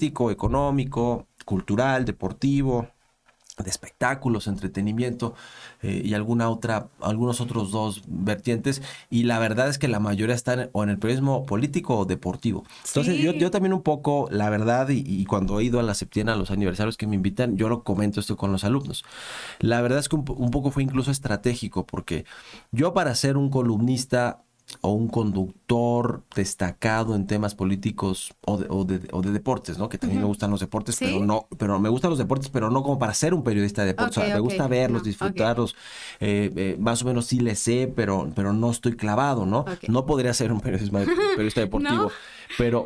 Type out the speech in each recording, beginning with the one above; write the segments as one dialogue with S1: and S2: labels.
S1: político, económico, cultural, deportivo, de espectáculos, entretenimiento y algunos otros dos vertientes, y la verdad es que la mayoría están o en el periodismo político o deportivo. Entonces yo también un poco, la verdad, y cuando he ido a la Septiena, a los aniversarios que me invitan, yo lo comento esto con los alumnos. La verdad es que un poco fue incluso estratégico, porque yo para ser un columnista o un conductor destacado en temas políticos o de deportes, ¿no? Que también me gustan los deportes,
S2: ¿Sí?
S1: pero me gustan los deportes, pero no como para ser un periodista de deportes.
S2: Ok,
S1: O sea, me
S2: ok.
S1: gusta verlos,
S2: No, ok.
S1: disfrutarlos, más o menos sí les sé, pero no estoy clavado, ¿no?
S2: Ok.
S1: No podría ser un periodista
S2: ¿No?
S1: deportivo,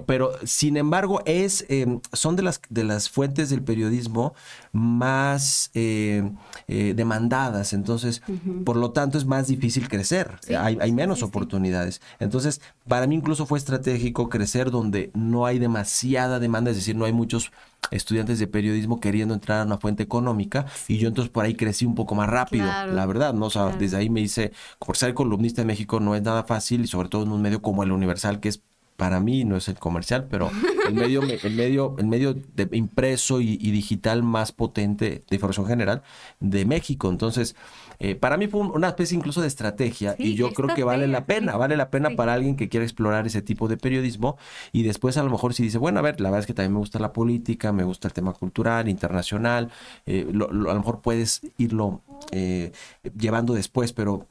S1: pero sin embargo son de las fuentes del periodismo más demandadas. Entonces,
S2: Ujú.
S1: por lo tanto, es más difícil crecer.
S2: Sí,
S1: Hay
S2: sí,
S1: menos
S2: sí, sí.
S1: oportunidades. Entonces, para mí incluso fue estratégico crecer donde no hay demasiada demanda, es decir, no hay muchos estudiantes de periodismo queriendo entrar a una fuente económica, y yo
S2: Sí,
S1: entonces por ahí crecí un poco más rápido, la
S2: claro,
S1: verdad, ¿no? O sea,
S2: claro.
S1: desde ahí me hice, por ser columnista en México no es nada fácil, y sobre todo en un medio como el Universal, que es para mí, no es el comercial, pero el medio de impreso y digital más potente de información general de México. Entonces, para mí fue una especie incluso de estrategia, y
S2: Sí, qué
S1: yo creo que vale
S2: estrategia,
S1: la pena, vale la pena
S2: sí.
S1: para alguien que quiera explorar ese tipo de periodismo, y después a lo mejor si dice, bueno, a ver, la verdad es que también me gusta la política, me gusta el tema cultural, internacional, a lo mejor puedes irlo eh, llevando después, pero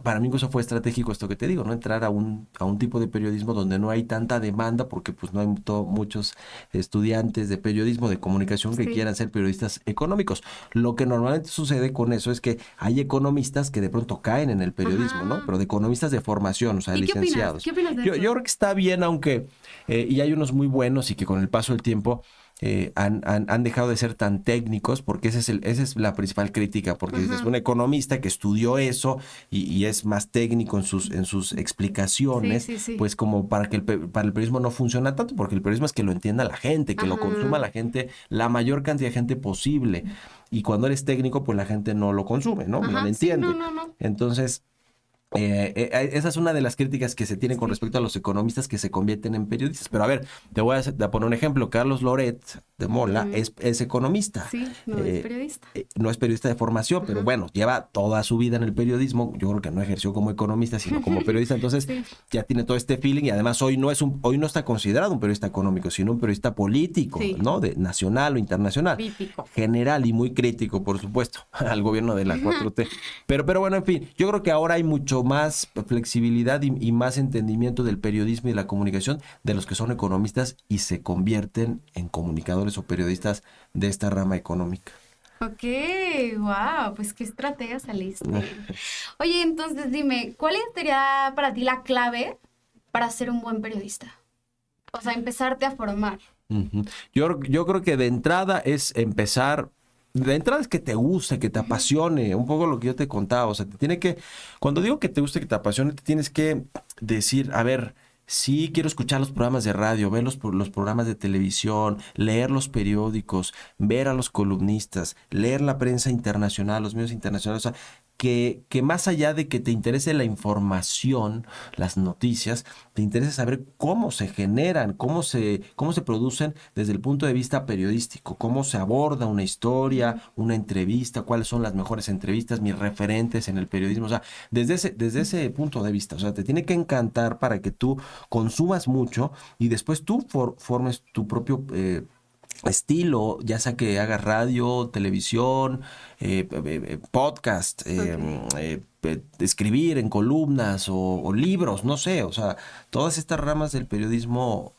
S1: para mí incluso fue estratégico esto que te digo, ¿no? Entrar a un tipo de periodismo donde no hay tanta demanda, porque pues no hay muchos estudiantes de periodismo, de comunicación, que
S2: Sí.
S1: quieran ser periodistas económicos. Lo que normalmente sucede con eso es que hay economistas que de pronto caen en el periodismo, ¿no?
S2: Ajá.
S1: Pero de economistas de formación, o sea,
S2: ¿Y qué opinas?
S1: licenciados.
S2: ¿Qué opinas de
S1: Yo
S2: eso?
S1: creo que está bien, aunque, y hay unos muy buenos y que con el paso del tiempo han dejado de ser tan técnicos, porque esa es la principal crítica, porque dices,
S2: Ajá.
S1: un economista que estudió eso y es más técnico en sus
S2: Sí,
S1: explicaciones,
S2: sí, sí.
S1: pues como para el periodismo no funciona tanto, porque el periodismo es que lo entienda la gente, que lo consuma
S2: Ajá.
S1: la gente, la mayor cantidad de gente posible. Y cuando eres técnico, pues la gente no lo consume, ¿no? No lo
S2: Ajá. Sí, no,
S1: entiende.
S2: no, no.
S1: Entonces, esa es una de las críticas que se tienen con
S2: Sí.
S1: respecto a los economistas que se convierten en periodistas. Pero a ver, te voy a poner un ejemplo. Carlos Loret de Mola
S2: Ujú.
S1: es economista.
S2: Sí, no es periodista.
S1: No es periodista de formación, pero
S2: Ajá.
S1: bueno, lleva toda su vida en el periodismo. Yo creo que no ejerció como economista, sino como periodista. Entonces
S2: Sí.
S1: ya tiene todo este feeling, y además hoy no está considerado un periodista económico, sino un periodista político,
S2: Sí.
S1: ¿no? De nacional o internacional.
S2: Crítico.
S1: General y muy crítico, por supuesto, al gobierno de la 4T. Pero bueno, en fin, yo creo que ahora hay mucho más flexibilidad y más entendimiento del periodismo y de la comunicación de los que son economistas y se convierten en comunicadores o periodistas de esta rama económica.
S2: Ok, wow, pues qué estratega saliste. Oye, entonces dime, ¿cuál sería para ti la clave para ser un buen periodista? O sea, empezarte a formar.
S1: Ujú. Yo creo que de entrada es empezar. De entrada es que te guste, que te
S2: Ujú.
S1: apasione, un poco lo que yo te contaba. O sea, cuando digo que te guste, que te apasione, te tienes que decir, a ver, sí quiero escuchar los programas de radio, ver los programas de televisión, leer los periódicos, ver a los columnistas, leer la prensa internacional, los medios internacionales. O sea, que más allá de que te interese la información, las noticias, te interesa saber cómo se generan, cómo se producen desde el punto de vista periodístico, cómo se aborda una historia,
S2: Ujú.
S1: una entrevista, cuáles son las mejores entrevistas, mis referentes en el periodismo. O sea, desde ese punto de vista, o sea, te tiene que encantar para que tú consumas mucho y después tú formes tu propio estilo, ya sea que hagas radio, televisión, podcast,
S2: Ok,
S1: escribir en columnas o libros, no sé, o sea, todas estas ramas del periodismo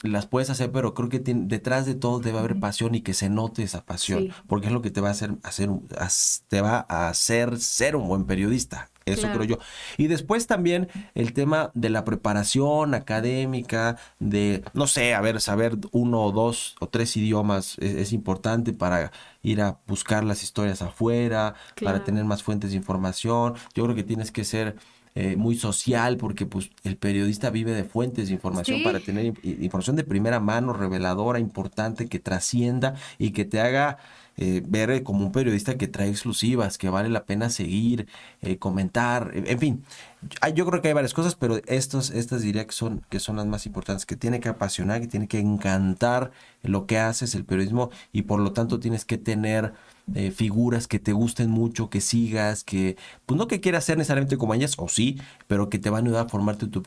S1: las puedes hacer, pero creo que detrás de todo debe haber pasión, y que se note esa pasión,
S2: sí,
S1: porque es lo que te va a te va a hacer ser un buen periodista. Eso creo
S2: claro.
S1: yo. Y después también el tema de la preparación académica, de, no sé, a ver, saber uno o dos o tres idiomas es importante para ir a buscar las historias afuera, para
S2: Claro.
S1: tener más fuentes de información. Yo creo que tienes que ser muy social, porque pues el periodista vive de fuentes de información para
S2: Sí,
S1: tener información de primera mano, reveladora, importante, que trascienda y que te haga ver como un periodista que trae exclusivas, que vale la pena seguir, comentar, en fin. Yo creo que hay varias cosas, pero estas diría que son las más importantes, que tiene que apasionar, que tiene que encantar lo que haces, el periodismo, y por lo tanto tienes que tener figuras que te gusten mucho, que sigas, que, pues no que quieras ser necesariamente como ellas, o sí, pero que te van a ayudar a formarte tu